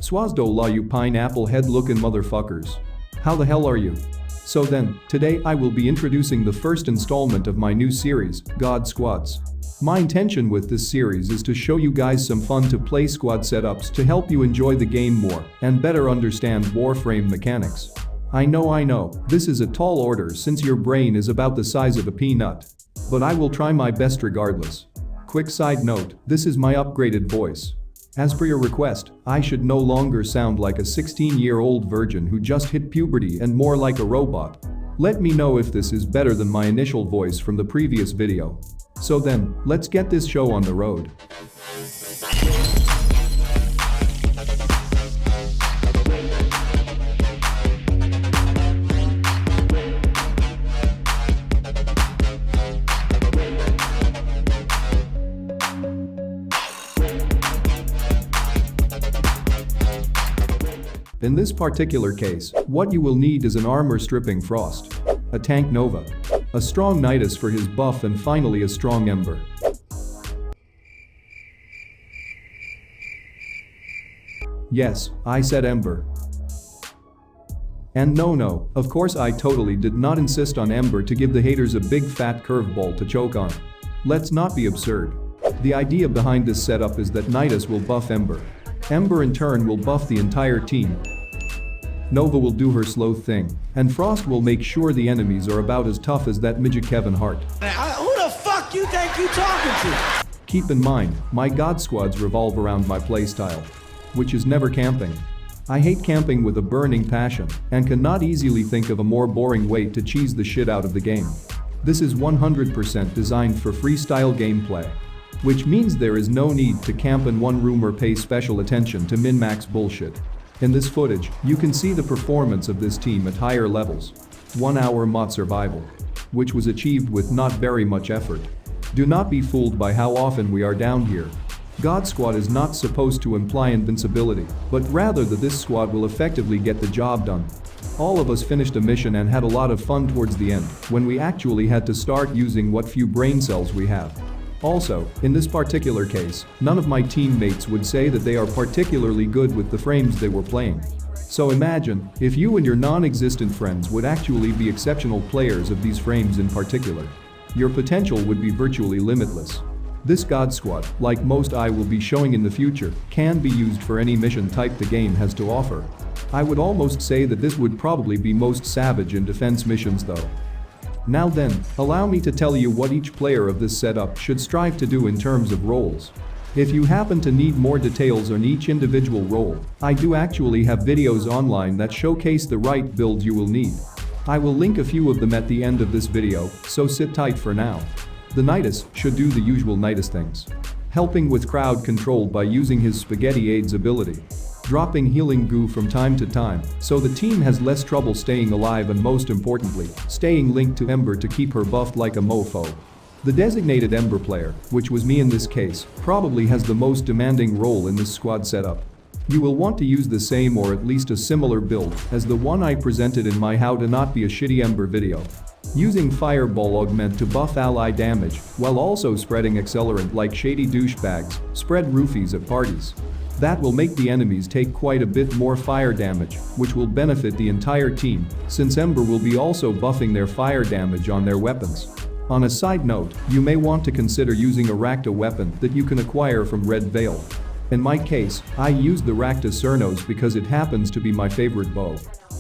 Swazdola, you pineapple head looking motherfuckers. How the hell are you? So then, today I will be introducing the first installment of my new series, God Squads. My intention with this series is to show you guys some fun to play squad setups to help you enjoy the game more and better understand Warframe mechanics. I know, this is a tall order since your brain is about the size of a peanut. But I will try my best regardless. Quick side note, this is my upgraded voice. As per your request, I should no longer sound like a 16-year-old virgin who just hit puberty and more like a robot. Let me know if this is better than my initial voice from the previous video. So then, let's get this show on the road. In this particular case, what you will need is an armor-stripping Frost, a tank Nova, a strong Nidus for his buff, and finally a strong Ember. Yes, I said Ember. And no, of course I totally did not insist on Ember to give the haters a big fat curveball to choke on. Let's not be absurd. The idea behind this setup is that Nidus will buff Ember. Ember in turn will buff the entire team. Nova will do her slow thing, and Frost will make sure the enemies are about as tough as that midget Kevin Hart. Who the fuck you think you talking to? Keep in mind, my God Squads revolve around my playstyle, which is never camping. I hate camping with a burning passion and cannot easily think of a more boring way to cheese the shit out of the game. This is 100% designed for freestyle gameplay, which means there is no need to camp in one room or pay special attention to min-max bullshit. In this footage, you can see the performance of this team at higher levels. 1 hour mod survival, which was achieved with not very much effort. Do not be fooled by how often we are down here. God Squad is not supposed to imply invincibility, but rather that this squad will effectively get the job done. All of us finished a mission and had a lot of fun towards the end, when we actually had to start using what few brain cells we have. Also, in this particular case, none of my teammates would say that they are particularly good with the frames they were playing. So imagine if you and your non-existent friends would actually be exceptional players of these frames in particular. Your potential would be virtually limitless. This God Squad, like most I will be showing in the future, can be used for any mission type the game has to offer. I would almost say that this would probably be most savage in defense missions though. Now then, allow me to tell you what each player of this setup should strive to do in terms of roles. If you happen to need more details on each individual role, I do actually have videos online that showcase the right build you will need. I will link a few of them at the end of this video, so sit tight for now. The Nidus should do the usual Nidus things. Helping with crowd control by using his Spaghetti AIDS ability. Dropping healing goo from time to time, so the team has less trouble staying alive, and most importantly, staying linked to Ember to keep her buffed like a mofo. The designated Ember player, which was me in this case, probably has the most demanding role in this squad setup. You will want to use the same or at least a similar build as the one I presented in my How to Not Be a Shitty Ember video. Using Fireball Augment to buff ally damage, while also spreading accelerant like shady douchebags, spread roofies at parties. That will make the enemies take quite a bit more fire damage, which will benefit the entire team, since Ember will be also buffing their fire damage on their weapons. On a side note, you may want to consider using a Rakta weapon that you can acquire from Red Veil. In my case, I used the Rakta Cernos because it happens to be my favorite bow.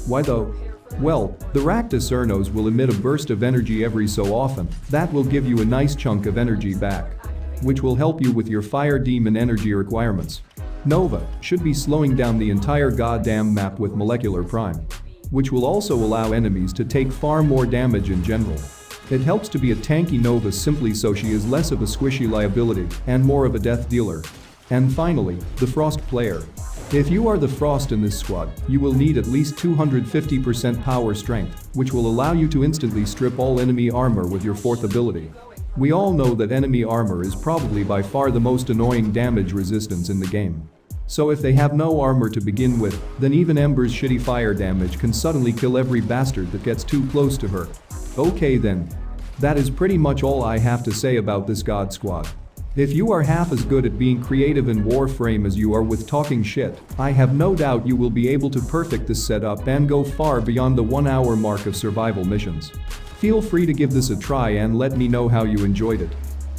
Why though? Well, the Rakta Cernos will emit a burst of energy every so often that will give you a nice chunk of energy back, which will help you with your fire demon energy requirements. Nova should be slowing down the entire goddamn map with Molecular Prime, which will also allow enemies to take far more damage in general. It helps to be a tanky Nova simply so she is less of a squishy liability and more of a death dealer. And finally, the Frost player. If you are the Frost in this squad, you will need at least 250% power strength, which will allow you to instantly strip all enemy armor with your 4th ability. We all know that enemy armor is probably by far the most annoying damage resistance in the game. So if they have no armor to begin with, then even Ember's shitty fire damage can suddenly kill every bastard that gets too close to her. Okay then. That is pretty much all I have to say about this God Squad. If you are half as good at being creative in Warframe as you are with talking shit, I have no doubt you will be able to perfect this setup and go far beyond the 1 hour mark of survival missions. Feel free to give this a try and let me know how you enjoyed it.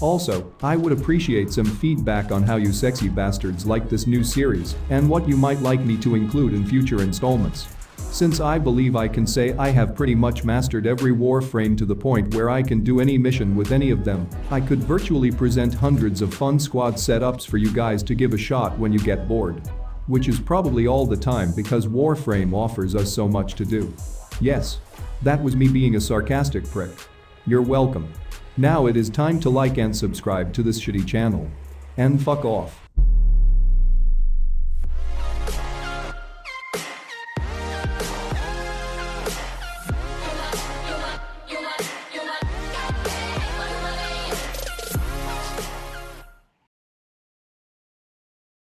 Also, I would appreciate some feedback on how you sexy bastards like this new series and what you might like me to include in future installments. Since I believe I can say I have pretty much mastered every Warframe to the point where I can do any mission with any of them, I could virtually present hundreds of fun squad setups for you guys to give a shot when you get bored. Which is probably all the time because Warframe offers us so much to do. Yes. That was me being a sarcastic prick. You're welcome. Now it is time to like and subscribe to this shitty channel. And fuck off.